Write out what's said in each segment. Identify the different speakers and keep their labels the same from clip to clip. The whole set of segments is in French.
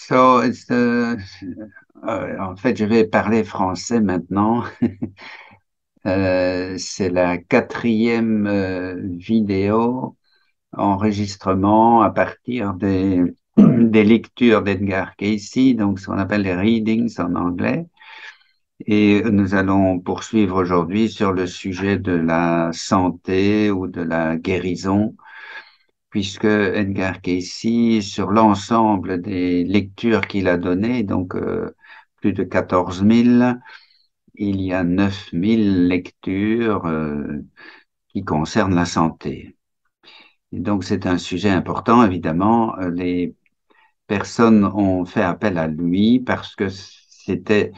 Speaker 1: So, en fait, je vais parler français maintenant. C'est la quatrième vidéo enregistrement à partir des lectures d'Edgar Cayce, donc ce qu'on appelle les readings en anglais. Et nous allons poursuivre aujourd'hui sur le sujet de la santé ou de la guérison, puisque Edgar Cayce, sur l'ensemble des lectures qu'il a données, donc plus de 14 000, il y a 9 000 lectures qui concernent la santé. Et donc c'est un sujet important, évidemment. Les personnes ont fait appel à lui parce que c'était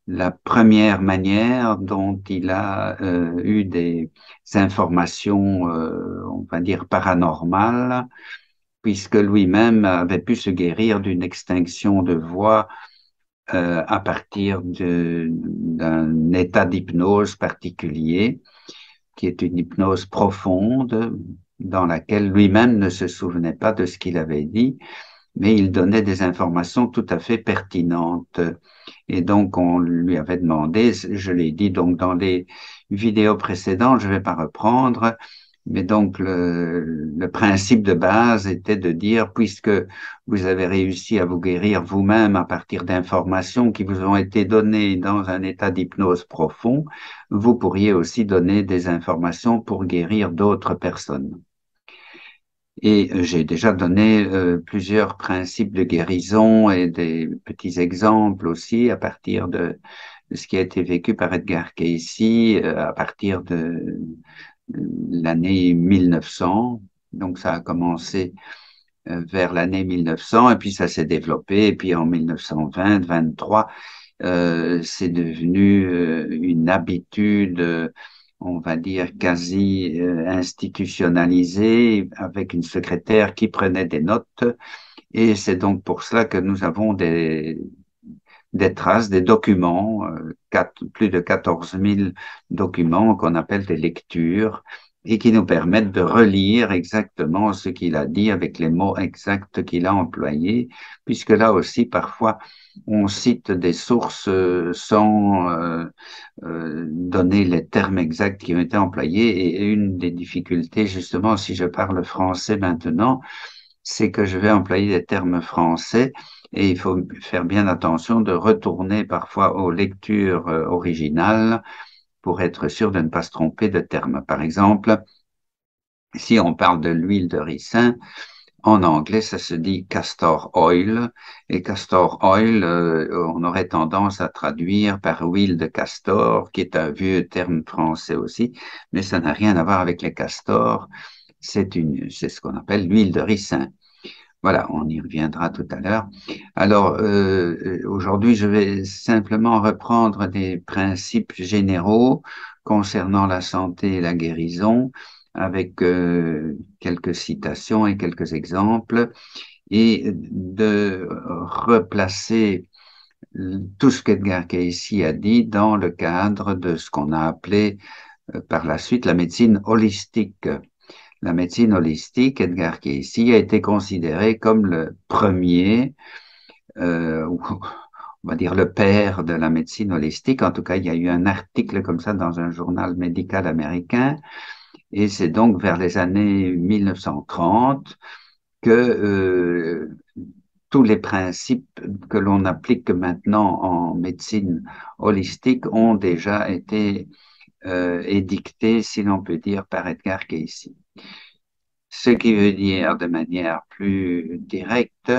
Speaker 1: la première manière dont il a eu des informations, on va dire, paranormales, puisque lui-même avait pu se guérir d'une extinction de voix à partir d'un état d'hypnose particulier, qui est une hypnose profonde, dans laquelle lui-même ne se souvenait pas de ce qu'il avait dit, mais il donnait des informations tout à fait pertinentes. Et donc, on lui avait demandé, je l'ai dit donc dans les vidéos précédentes, je ne vais pas reprendre, mais donc le principe de base était de dire, puisque vous avez réussi à vous guérir vous-même à partir d'informations qui vous ont été données dans un état d'hypnose profond, vous pourriez aussi donner des informations pour guérir d'autres personnes. Et j'ai déjà donné plusieurs principes de guérison et des petits exemples aussi à partir de ce qui a été vécu par Edgar Cayce à partir de l'année 1900. Donc ça a commencé vers l'année 1900 et puis ça s'est développé. Et puis en 1920, 23, c'est devenu une habitude, on va dire, quasi institutionnalisée, avec une secrétaire qui prenait des notes. Et c'est donc pour cela que nous avons des traces, des documents, plus de 14 000 documents qu'on appelle des lectures et qui nous permettent de relire exactement ce qu'il a dit avec les mots exacts qu'il a employés, puisque là aussi, parfois, on cite des sources sans donner les termes exacts qui ont été employés. Et une des difficultés, justement, si je parle français maintenant, c'est que je vais employer des termes français et il faut faire bien attention de retourner parfois aux lectures originales pour être sûr de ne pas se tromper de termes. Par exemple, si on parle de l'huile de ricin, en anglais, ça se dit castor oil, et castor oil, on aurait tendance à traduire par huile de castor, qui est un vieux terme français aussi, mais ça n'a rien à voir avec les castors, c'est ce qu'on appelle l'huile de ricin. Voilà, on y reviendra tout à l'heure. Alors, aujourd'hui, je vais simplement reprendre des principes généraux concernant la santé et la guérison, avec quelques citations et quelques exemples, et de replacer tout ce qu'Edgar Cayce a dit dans le cadre de ce qu'on a appelé par la suite la médecine holistique. La médecine holistique, Edgar Cayce a été considéré comme le premier, on va dire le père de la médecine holistique. En tout cas, il y a eu un article comme ça dans un journal médical américain, et c'est donc vers les années 1930 que tous les principes que l'on applique maintenant en médecine holistique ont déjà été édictés, si l'on peut dire, par Edgar Cayce. Ce qui veut dire de manière plus directe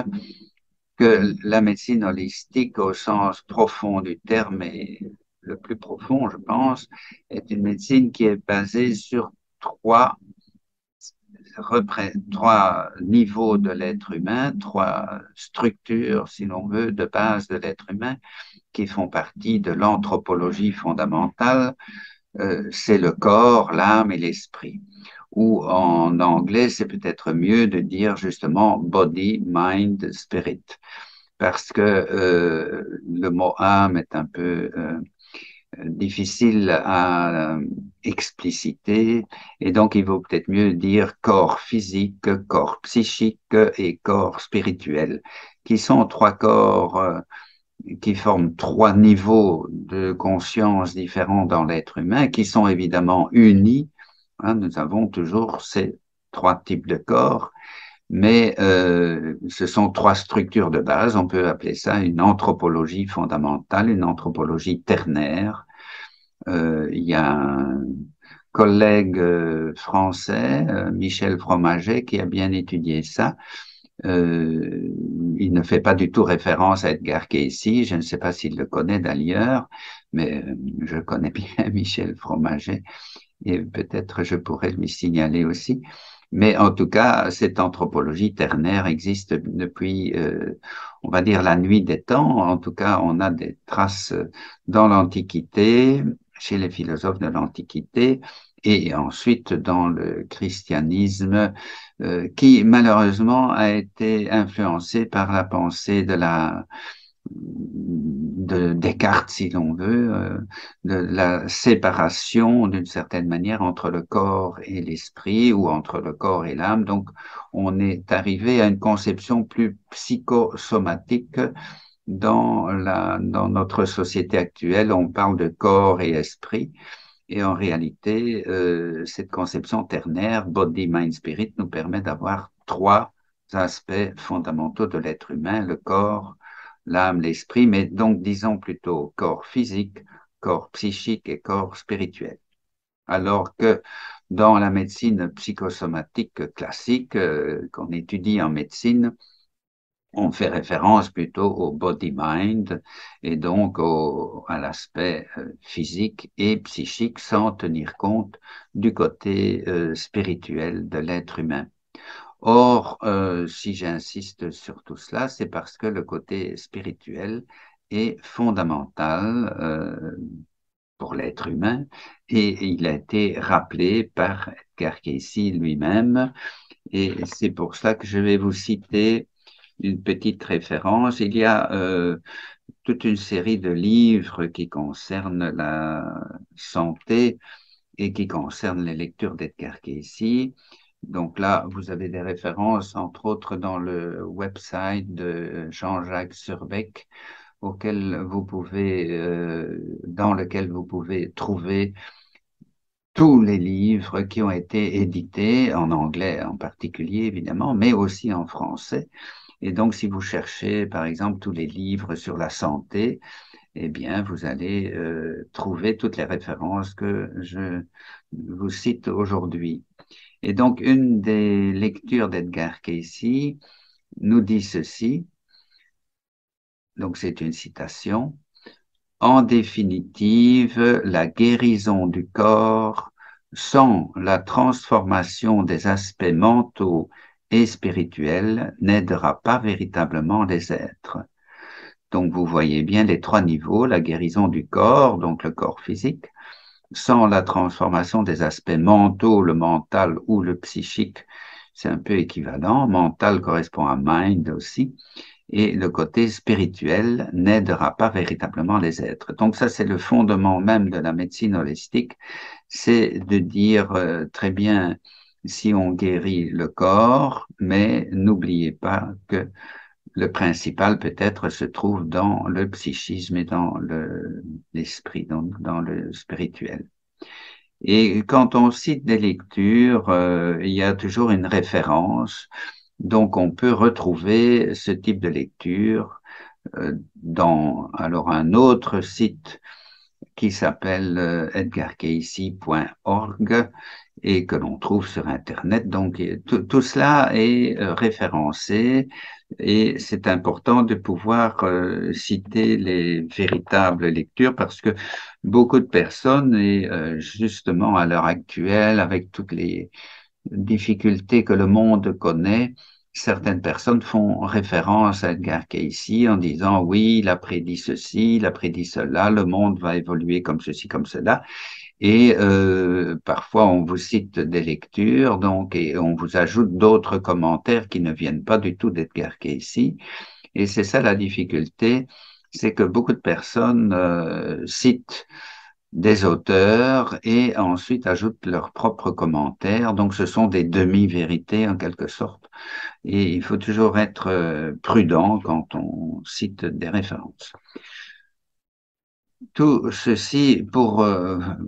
Speaker 1: que la médecine holistique au sens profond du terme et le plus profond, je pense, est une médecine qui est basée sur trois, trois niveaux de l'être humain, trois structures, si l'on veut, de base de l'être humain qui font partie de l'anthropologie fondamentale. C'est le corps, l'âme et l'esprit. Ou en anglais, c'est peut-être mieux de dire justement body, mind, spirit, parce que le mot âme est un peu difficile à expliciter, et donc il vaut peut-être mieux dire corps physique, corps psychique et corps spirituel, qui sont trois corps qui forment trois niveaux de conscience différents dans l'être humain, qui sont évidemment unis. Hein, nous avons toujours ces trois types de corps, mais ce sont trois structures de base. On peut appeler ça une anthropologie fondamentale, une anthropologie ternaire. Il y a un collègue français, Michel Fromaget, qui a bien étudié ça. Euh, il ne fait pas du tout référence à Edgar Cayce. Je ne sais pas s'il le connaît d'ailleurs, mais je connais bien Michel Fromaget et peut-être je pourrais lui signaler aussi. Mais en tout cas, cette anthropologie ternaire existe depuis, on va dire, la nuit des temps. En tout cas, on a des traces dans l'Antiquité, chez les philosophes de l'Antiquité, et ensuite dans le christianisme, qui malheureusement a été influencé par la pensée de Descartes, si l'on veut, de la séparation d'une certaine manière entre le corps et l'esprit ou entre le corps et l'âme. Donc, on est arrivé à une conception plus psychosomatique dans notre société actuelle. On parle de corps et esprit. Et en réalité, cette conception ternaire, body, mind, spirit, nous permet d'avoir trois aspects fondamentaux de l'être humain, le corps, l'âme, l'esprit, mais donc disons plutôt corps physique, corps psychique et corps spirituel. Alors que dans la médecine psychosomatique classique qu'on étudie en médecine, on fait référence plutôt au body-mind et donc à l'aspect physique et psychique sans tenir compte du côté spirituel de l'être humain. Or, si j'insiste sur tout cela, c'est parce que le côté spirituel est fondamental pour l'être humain et il a été rappelé par Edgar Cayce lui-même et c'est pour cela que je vais vous citer une petite référence. Il y a toute une série de livres qui concernent la santé et qui concernent les lectures d'Edgar Cayce. Donc là, vous avez des références, entre autres, dans le website de Jean-Jacques Surbeck, dans lequel vous pouvez trouver tous les livres qui ont été édités, en anglais en particulier, évidemment, mais aussi en français. Et donc, si vous cherchez, par exemple, tous les livres sur la santé, eh bien, vous allez trouver toutes les références que je vous cite aujourd'hui. Et donc, une des lectures d'Edgar Cayce nous dit ceci, donc c'est une citation, en définitive, la guérison du corps sans la transformation des aspects mentaux et spirituels n'aidera pas véritablement les êtres. Donc vous voyez bien les trois niveaux, la guérison du corps, donc le corps physique, sans la transformation des aspects mentaux, le mental ou le psychique, c'est un peu équivalent, mental correspond à mind aussi, et le côté spirituel n'aidera pas véritablement les êtres. Donc ça, c'est le fondement même de la médecine holistique, c'est de dire très bien si on guérit le corps, mais n'oubliez pas que le principal peut-être se trouve dans le psychisme et dans l'esprit, donc dans le spirituel. Et quand on cite des lectures, il y a toujours une référence. Donc, on peut retrouver ce type de lecture dans alors un autre site qui s'appelle edgarcayce.org et que l'on trouve sur Internet. Donc, tout cela est référencé et c'est important de pouvoir citer les véritables lectures parce que beaucoup de personnes, et justement à l'heure actuelle, avec toutes les difficultés que le monde connaît, certaines personnes font référence à Edgar Cayce en disant oui, il a prédit ceci, il a prédit cela, le monde va évoluer comme ceci, comme cela. Et parfois, on vous cite des lectures, donc, et on vous ajoute d'autres commentaires qui ne viennent pas du tout d'Edgar Cayce. Et c'est ça la difficulté, c'est que beaucoup de personnes citent des auteurs et ensuite ajoutent leurs propres commentaires. Donc ce sont des demi-vérités en quelque sorte. Et il faut toujours être prudent quand on cite des références. Tout ceci pour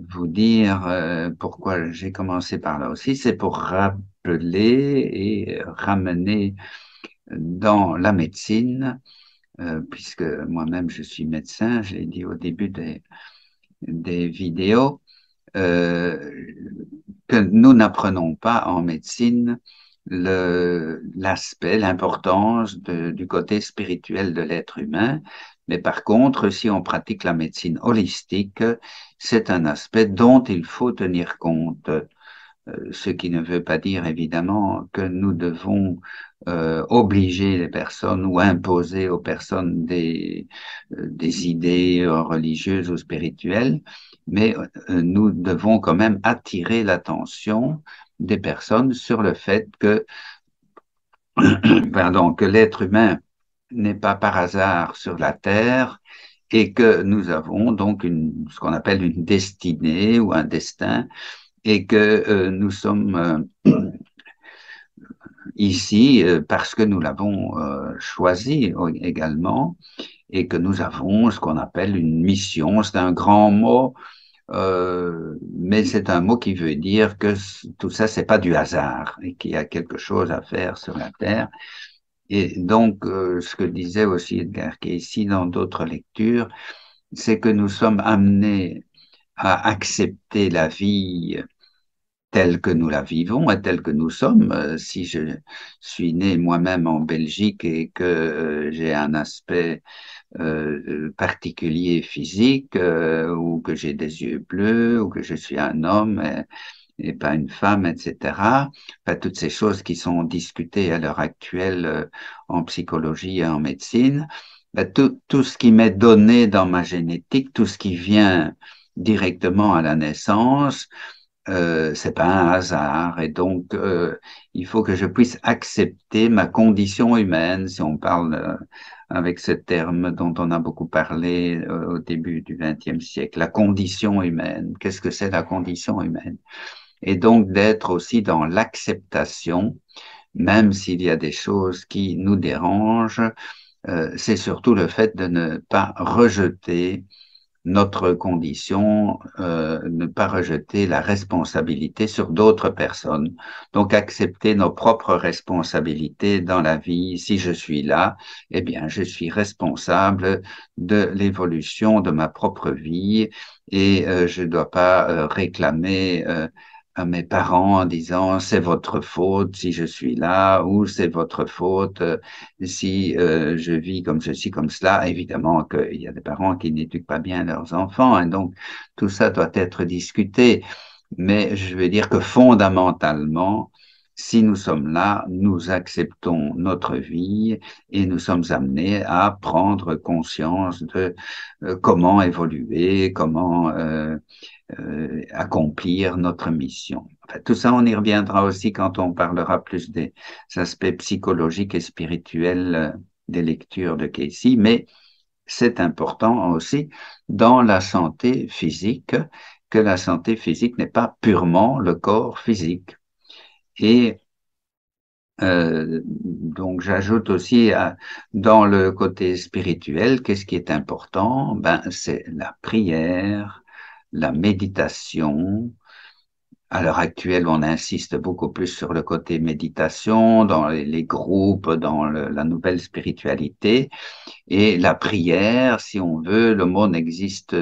Speaker 1: vous dire pourquoi j'ai commencé par là aussi, c'est pour rappeler et ramener dans la médecine, puisque moi-même je suis médecin, j'ai dit au début des vidéos, euh, que nous n'apprenons pas en médecine l'aspect, l'importance du côté spirituel de l'être humain. Mais par contre, si on pratique la médecine holistique, c'est un aspect dont il faut tenir compte. Ce qui ne veut pas dire évidemment que nous devons obliger les personnes ou imposer aux personnes des idées religieuses ou spirituelles, mais nous devons quand même attirer l'attention des personnes sur le fait que, pardon, que l'être humain n'est pas par hasard sur la Terre et que nous avons donc ce qu'on appelle une destinée ou un destin et que nous sommes ici parce que nous l'avons choisi également et que nous avons ce qu'on appelle une mission. C'est un grand mot, mais c'est un mot qui veut dire que tout ça, c'est pas du hasard et qu'il y a quelque chose à faire sur la Terre. Et donc, ce que disait aussi Edgar Cayce dans d'autres lectures, c'est que nous sommes amenés à accepter la vie telle que nous la vivons et telle que nous sommes. Si je suis né moi-même en Belgique et que j'ai un aspect particulier physique, ou que j'ai des yeux bleus, ou que je suis un homme et pas une femme, etc. Enfin, toutes ces choses qui sont discutées à l'heure actuelle en psychologie et en médecine. Ben, tout ce qui m'est donné dans ma génétique, tout ce qui vient directement à la naissance, c'est pas un hasard et donc il faut que je puisse accepter ma condition humaine, si on parle avec ce terme dont on a beaucoup parlé au début du XXe siècle, la condition humaine. Qu'est-ce que c'est la condition humaine? Et donc d'être aussi dans l'acceptation, même s'il y a des choses qui nous dérangent, c'est surtout le fait de ne pas rejeter notre condition, ne pas rejeter la responsabilité sur d'autres personnes. Donc, accepter nos propres responsabilités dans la vie. Si je suis là, eh bien, je suis responsable de l'évolution de ma propre vie et je ne dois pas réclamer à mes parents en disant c'est votre faute si je suis là ou c'est votre faute si je vis comme ceci, comme cela. Évidemment qu'il y a des parents qui n'éduquent pas bien leurs enfants, hein, donc tout ça doit être discuté. Mais je veux dire que fondamentalement, si nous sommes là, nous acceptons notre vie et nous sommes amenés à prendre conscience de comment évoluer, comment accomplir notre mission. Enfin, tout ça, on y reviendra aussi quand on parlera plus des aspects psychologiques et spirituels des lectures de Casey, mais c'est important aussi dans la santé physique que la santé physique n'est pas purement le corps physique. Et donc j'ajoute aussi dans le côté spirituel, qu'est-ce qui est important? Ben, c'est la prière, la méditation. À l'heure actuelle, on insiste beaucoup plus sur le côté méditation, dans les groupes, dans la nouvelle spiritualité. Et la prière, si on veut, le mot n'existe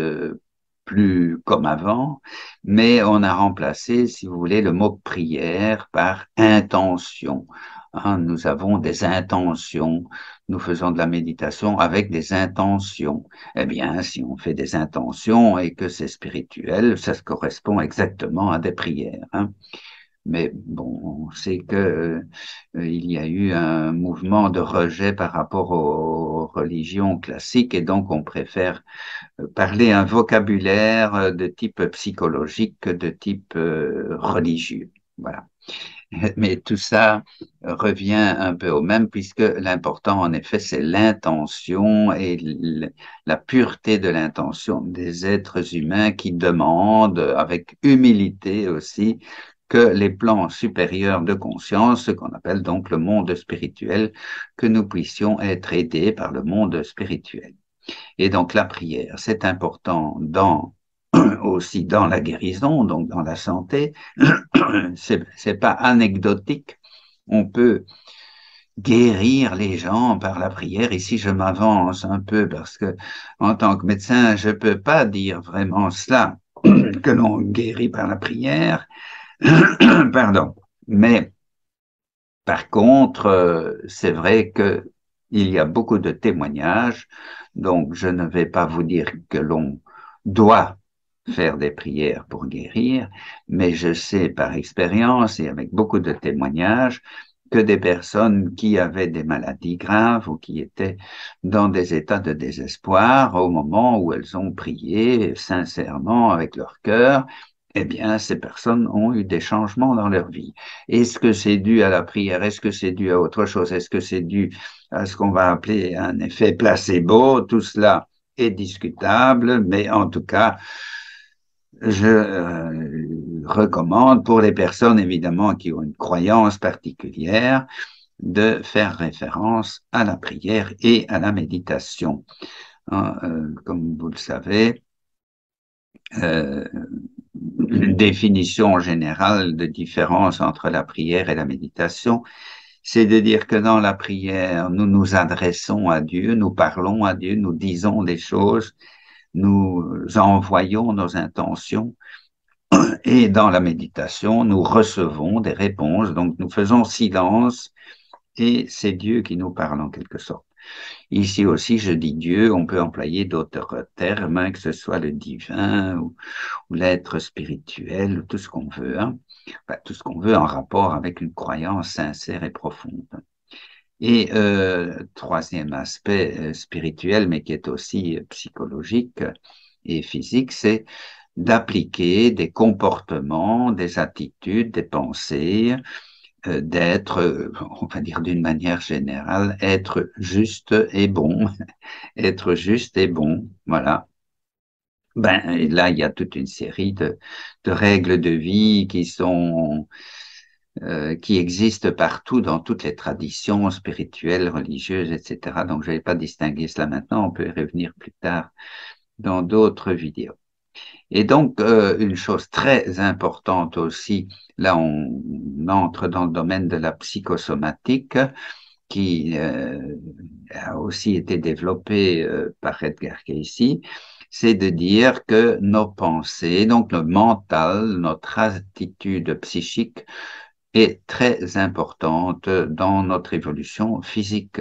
Speaker 1: plus comme avant, mais on a remplacé, si vous voulez, le mot prière par intention. Hein, nous avons des intentions, nous faisons de la méditation avec des intentions. Eh bien, si on fait des intentions et que c'est spirituel, ça se correspond exactement à des prières. Hein. Mais bon, on sait que il y a eu un mouvement de rejet par rapport aux religions classiques et donc on préfère parler un vocabulaire de type psychologique que de type religieux. Voilà. Mais tout ça revient un peu au même, puisque l'important, en effet, c'est l'intention et la pureté de l'intention des êtres humains qui demandent, avec humilité aussi, que les plans supérieurs de conscience, ce qu'on appelle donc le monde spirituel, que nous puissions être aidés par le monde spirituel. Et donc la prière, c'est important aussi dans la guérison, donc dans la santé. C'est pas anecdotique. On peut guérir les gens par la prière. Ici, je m'avance un peu parce que, en tant que médecin, je peux pas dire vraiment cela, que l'on guérit par la prière. Pardon. Mais, par contre, c'est vrai que il y a beaucoup de témoignages. Donc, je ne vais pas vous dire que l'on doit faire des prières pour guérir, mais je sais par expérience et avec beaucoup de témoignages que des personnes qui avaient des maladies graves ou qui étaient dans des états de désespoir au moment où elles ont prié sincèrement avec leur cœur, eh bien, ces personnes ont eu des changements dans leur vie. Est-ce que c'est dû à la prière? Est-ce que c'est dû à autre chose? Est-ce que c'est dû à ce qu'on va appeler un effet placebo? Tout cela est discutable, mais en tout cas, je recommande pour les personnes évidemment qui ont une croyance particulière de faire référence à la prière et à la méditation. Hein, comme vous le savez, euh, une définition générale de différence entre la prière et la méditation, c'est de dire que dans la prière, nous nous adressons à Dieu, nous parlons à Dieu, nous disons des choses, nous envoyons nos intentions. Et dans la méditation, nous recevons des réponses, donc nous faisons silence et c'est Dieu qui nous parle en quelque sorte. Ici aussi, je dis Dieu, on peut employer d'autres termes, hein, que ce soit le divin ou l'être spirituel, ou tout ce qu'on veut, hein. Enfin, tout ce qu'on veut en rapport avec une croyance sincère et profonde. Et troisième aspect spirituel, mais qui est aussi psychologique et physique, c'est d'appliquer des comportements, des attitudes, des pensées, d'être, on va dire d'une manière générale, être juste et bon, être juste et bon, voilà. Ben, et là, il y a toute une série de règles de vie qui existent partout dans toutes les traditions spirituelles, religieuses, etc. Donc, je ne vais pas distinguer cela maintenant, on peut y revenir plus tard dans d'autres vidéos. Et donc, une chose très importante aussi, là on entre dans le domaine de la psychosomatique, qui a aussi été développé par Edgar Cayce, c'est de dire que nos pensées, donc le mental, notre attitude psychique est très importante dans notre évolution physique.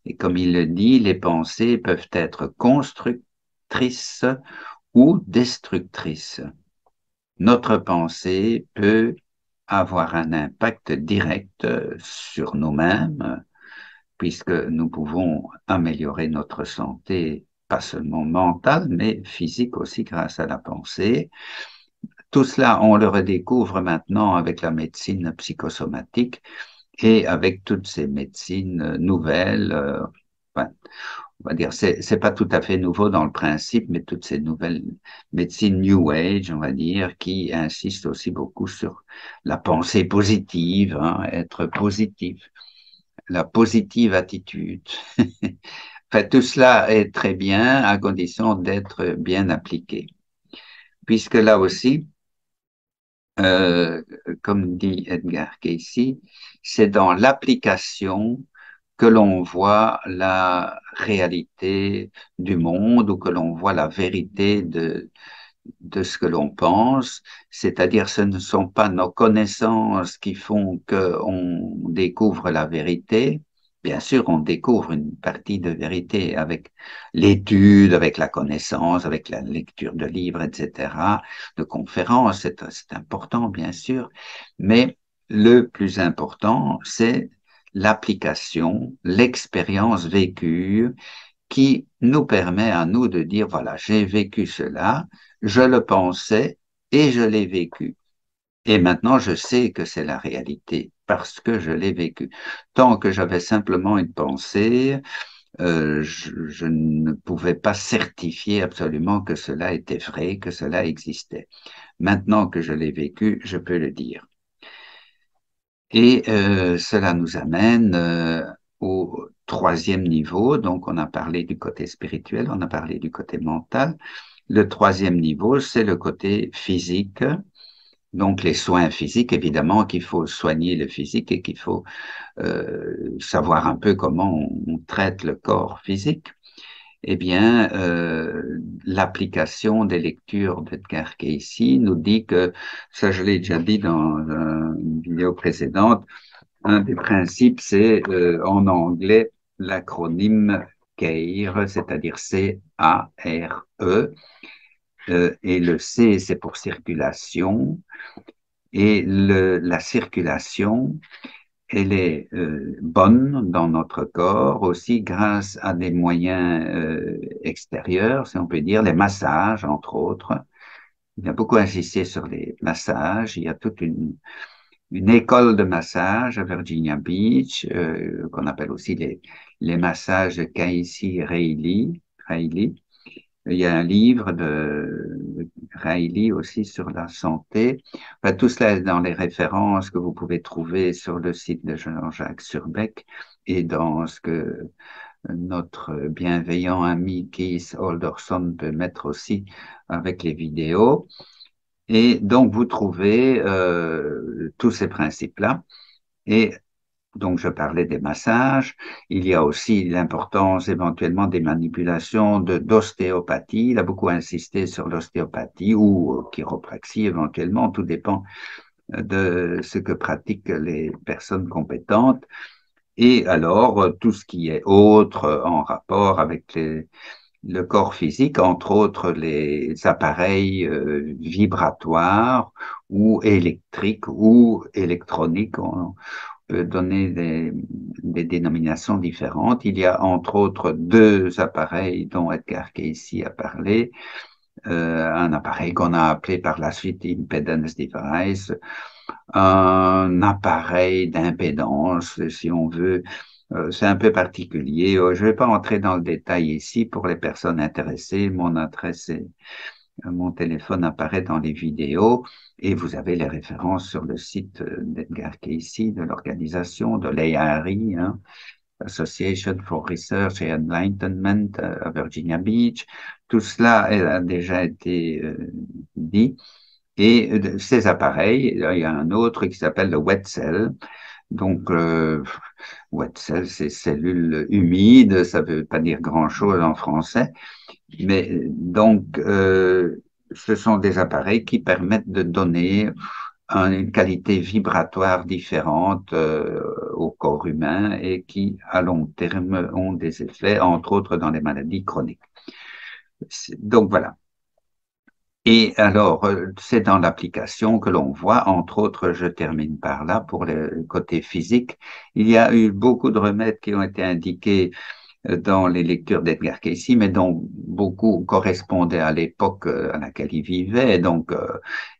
Speaker 1: Et comme il le dit, les pensées peuvent être constructrices ou destructrices. Notre pensée peut avoir un impact direct sur nous-mêmes, puisque nous pouvons améliorer notre santé, pas seulement mentale, mais physique aussi grâce à la pensée. Tout cela, on le redécouvre maintenant avec la médecine psychosomatique et avec toutes ces médecines nouvelles. Enfin, on va dire, c'est pas tout à fait nouveau dans le principe, mais toutes ces nouvelles médecines New Age, on va dire, qui insistent aussi beaucoup sur la pensée positive, hein, être positif, la positive attitude. Enfin, tout cela est très bien à condition d'être bien appliqué. Puisque là aussi, euh, comme dit Edgar Cayce, c'est dans l'application que l'on voit la réalité du monde ou que l'on voit la vérité de ce que l'on pense, c'est-à-dire ce ne sont pas nos connaissances qui font qu'on découvre la vérité. Bien sûr, on découvre une partie de vérité avec l'étude, avec la connaissance, avec la lecture de livres, etc., de conférences, c'est important, bien sûr, mais le plus important, c'est l'application, l'expérience vécue qui nous permet à nous de dire, voilà, j'ai vécu cela, je le pensais et je l'ai vécu. Et maintenant, je sais que c'est la réalité parce que je l'ai vécu. Tant que j'avais simplement une pensée, je ne pouvais pas certifier absolument que cela était vrai, que cela existait. Maintenant que je l'ai vécu, je peux le dire. Et cela nous amène au troisième niveau. Donc, on a parlé du côté spirituel, on a parlé du côté mental. Le troisième niveau, c'est le côté physique. Donc, les soins physiques, évidemment qu'il faut soigner le physique et qu'il faut savoir un peu comment on traite le corps physique. Eh bien, l'application des lectures d'Edgar Cayce nous dit que, ça je l'ai déjà dit dans une vidéo précédente, un des principes, c'est en anglais l'acronyme CARE, c'est-à-dire C-A-R-E, et le C, c'est pour circulation, et la circulation, elle est bonne dans notre corps aussi grâce à des moyens extérieurs, si on peut dire, les massages, entre autres. Il a beaucoup insisté sur les massages. Il y a toute une école de massage à Virginia Beach, qu'on appelle aussi les massages Riley. Il y a un livre de Riley aussi sur la santé. Enfin, tout cela est dans les références que vous pouvez trouver sur le site de Jean-Jacques Surbeck et dans ce que notre bienveillant ami Keith Alderson peut mettre aussi avec les vidéos. Et donc, vous trouvez tous ces principes-là. Et donc, je parlais des massages. Il y a aussi l'importance éventuellement des manipulations d'ostéopathie. Il a beaucoup insisté sur l'ostéopathie ou chiropraxie éventuellement. Tout dépend de ce que pratiquent les personnes compétentes. Et alors, tout ce qui est autre en rapport avec le corps physique, entre autres les appareils vibratoires ou électriques ou électroniques. On peut donner des dénominations différentes. Il y a entre autres deux appareils dont Edgar Cayce a parlé. Un appareil qu'on a appelé par la suite impedance device, un appareil d'impédance, si on veut. C'est un peu particulier. Je ne vais pas entrer dans le détail ici pour les personnes intéressées. Mon adresse et mon téléphone apparaît dans les vidéos et vous avez les références sur le site d'Edgar Cayce, de l'organisation de l'ARI, hein, Association for Research and Enlightenment à Virginia Beach. Tout cela a déjà été dit. Et ces appareils, il y a un autre qui s'appelle le wet cell. Donc, wet cell, c'est cellules humides, ça veut pas dire grand-chose en français. Mais donc, ce sont des appareils qui permettent de donner une qualité vibratoire différente au corps humain et qui, à long terme, ont des effets, entre autres, dans les maladies chroniques. Donc, voilà. Et alors, c'est dans l'application que l'on voit, entre autres, je termine par là, pour le côté physique, il y a eu beaucoup de remèdes qui ont été indiqués dans les lectures d'Edgar Cayce, mais dont beaucoup correspondaient à l'époque à laquelle il vivait. Donc,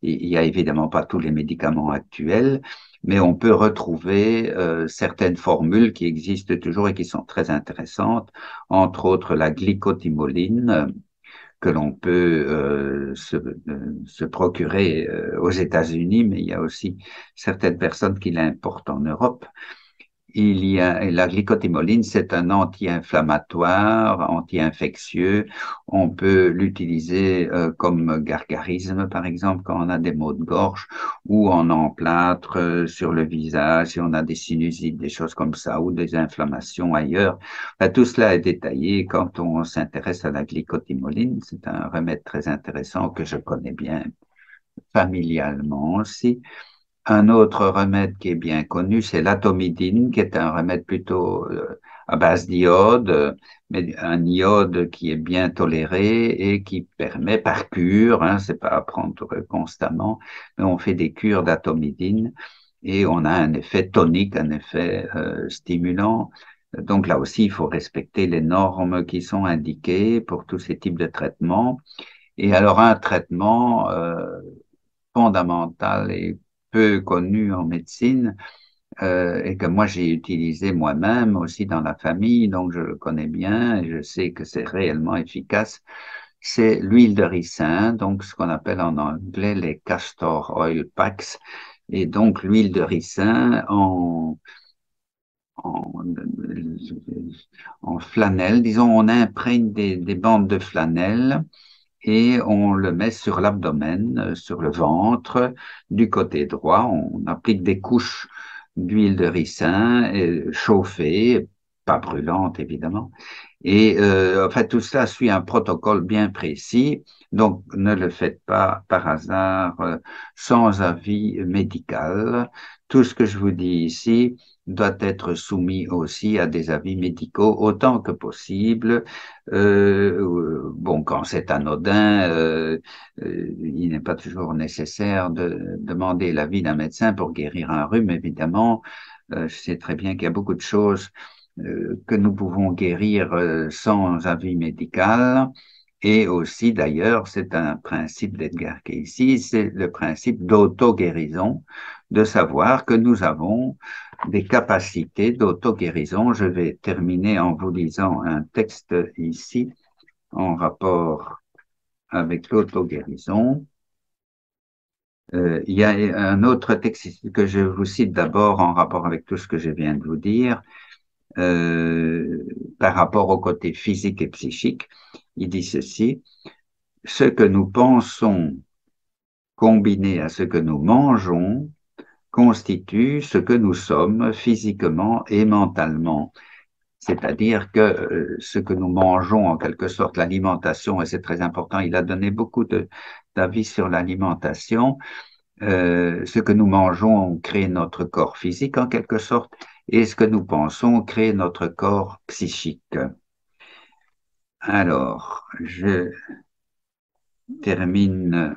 Speaker 1: il n'y a évidemment pas tous les médicaments actuels, mais on peut retrouver certaines formules qui existent toujours et qui sont très intéressantes, entre autres la glycotimoline que l'on peut se procurer aux États-Unis, mais il y a aussi certaines personnes qui l'importent en Europe. Il y a la glycotimoline, c'est un anti-inflammatoire, anti-infectieux. On peut l'utiliser comme gargarisme, par exemple, quand on a des maux de gorge, ou en emplâtre sur le visage, si on a des sinusites, des choses comme ça, ou des inflammations ailleurs. Enfin, tout cela est détaillé quand on s'intéresse à la glycotimoline. C'est un remède très intéressant que je connais bien familialement aussi. Un autre remède qui est bien connu, c'est l'atomidine, qui est un remède plutôt à base d'iode, mais un iode qui est bien toléré et qui permet par cure, hein, c'est pas à prendre constamment, mais on fait des cures d'atomidine et on a un effet tonique, un effet stimulant. Donc là aussi, il faut respecter les normes qui sont indiquées pour tous ces types de traitements. Et alors un traitement fondamental et peu connu en médecine et que moi j'ai utilisé moi-même aussi dans la famille, donc je le connais bien et je sais que c'est réellement efficace. C'est l'huile de ricin, donc ce qu'on appelle en anglais les castor oil packs, et donc l'huile de ricin en, en flanelle, disons, on imprègne des bandes de flanelle et on le met sur l'abdomen, sur le ventre, du côté droit. On applique des couches d'huile de ricin chauffée, pas brûlante évidemment. Et en fait, tout cela suit un protocole bien précis. Donc, ne le faites pas par hasard, sans avis médical. Tout ce que je vous dis ici doit être soumis aussi à des avis médicaux autant que possible. Bon, quand c'est anodin, il n'est pas toujours nécessaire de demander l'avis d'un médecin pour guérir un rhume, évidemment. Je sais très bien qu'il y a beaucoup de choses que nous pouvons guérir sans avis médical. Et aussi, d'ailleurs, c'est un principe d'Edgar Cayce, c'est le principe d'auto-guérison, de savoir que nous avons des capacités d'auto-guérison. Je vais terminer en vous lisant un texte ici en rapport avec l'auto-guérison. Il y a un autre texte que je vous cite d'abord en rapport avec tout ce que je viens de vous dire. euh, Par rapport au côté physique et psychique. Il dit ceci, ce que nous pensons combiné à ce que nous mangeons constitue ce que nous sommes physiquement et mentalement. C'est-à-dire que ce que nous mangeons, en quelque sorte, l'alimentation, et c'est très important, il a donné beaucoup d'avis sur l'alimentation. Ce que nous mangeons crée notre corps physique, en quelque sorte, et ce que nous pensons crée notre corps psychique. Alors, je termine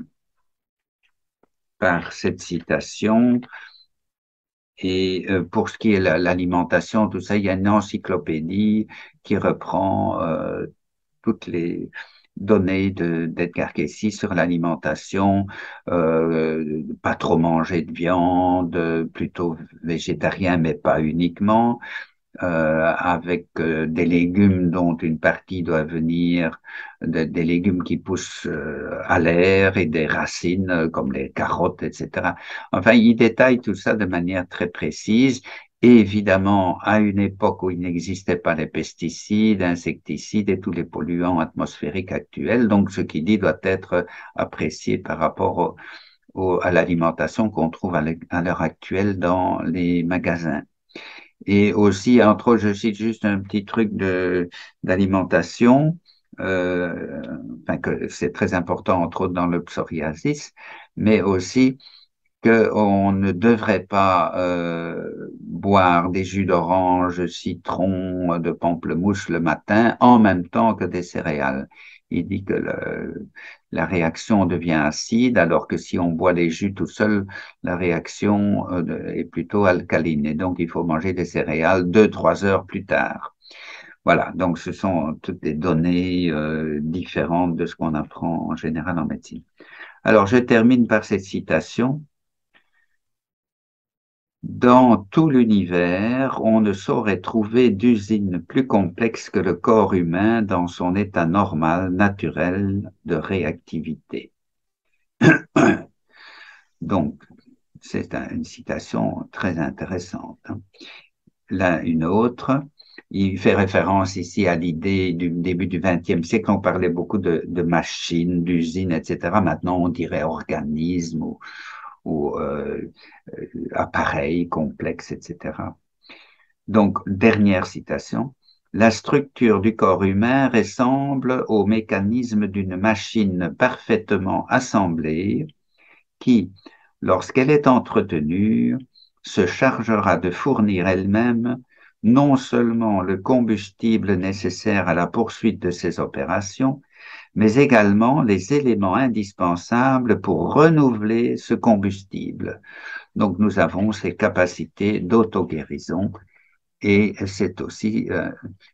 Speaker 1: par cette citation. Et pour ce qui est l'alimentation, tout ça, il y a une encyclopédie qui reprend toutes les données d'Edgar Cayce sur l'alimentation, pas trop manger de viande, plutôt végétarien, mais pas uniquement, avec des légumes dont une partie doit venir des légumes qui poussent à l'air et des racines comme les carottes, etc. Enfin, il détaille tout ça de manière très précise. Et évidemment, à une époque où il n'existait pas les pesticides, insecticides et tous les polluants atmosphériques actuels, donc ce qu'il dit doit être apprécié par rapport à l'alimentation qu'on trouve à l'heure actuelle dans les magasins. Et aussi, entre autres, je cite juste un petit truc d'alimentation, euh, enfin que c'est très important, entre autres dans le psoriasis, mais aussi qu'on ne devrait pas boire des jus d'orange, citron, de pamplemousse le matin en même temps que des céréales. Il dit que la réaction devient acide, alors que si on boit les jus tout seul, la réaction est plutôt alcaline. Et donc, il faut manger des céréales 2, 3 heures plus tard. Voilà, donc ce sont toutes des données différentes de ce qu'on apprend en général en médecine. Alors, je termine par cette citation. Dans tout l'univers, on ne saurait trouver d'usine plus complexe que le corps humain dans son état normal, naturel de réactivité. Donc, c'est une citation très intéressante. Là, une autre, il fait référence ici à l'idée du début du XXe siècle. On parlait beaucoup de machines, d'usines, etc. Maintenant, on dirait organisme ou appareil complexe, etc. Donc, dernière citation. La structure du corps humain ressemble au mécanisme d'une machine parfaitement assemblée qui, lorsqu'elle est entretenue, se chargera de fournir elle-même non seulement le combustible nécessaire à la poursuite de ses opérations, mais également les éléments indispensables pour renouveler ce combustible. Donc nous avons ces capacités d'auto-guérison et c'est aussi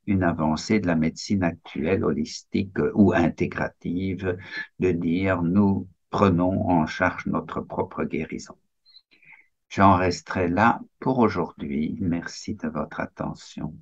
Speaker 1: une avancée de la médecine actuelle, holistique ou intégrative, de dire nous prenons en charge notre propre guérison. J'en resterai là pour aujourd'hui. Merci de votre attention.